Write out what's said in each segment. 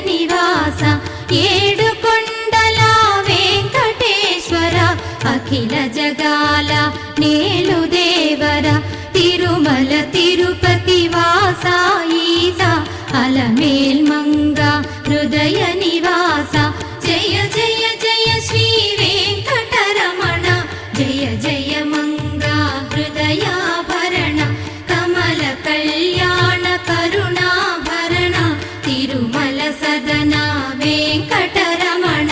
నివాస ఏడుకొండల వెంకటేశ్వర అఖిల జగాల నేలు దేవర తిరుమల తిరుపతి వాస ఈస అలమేల్ మంగ హృదయ నివాస జయ జయ జయ శ్రీ వెంకటరమణ జయ జయ మంగ హృదయాభరణ కమల కళ్యాణ కరుణాభరణ తిరుమల సదన వెంకటరమణ.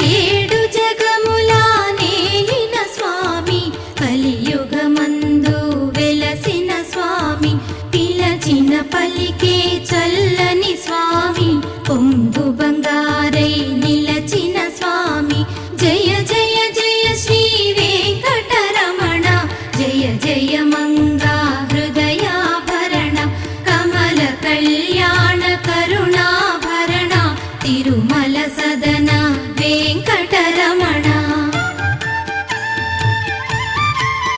ఏడు జగముల నేలిన స్వామి కలియుగమందు వెలసిన స్వామి పిలచిన పలికే చల్ల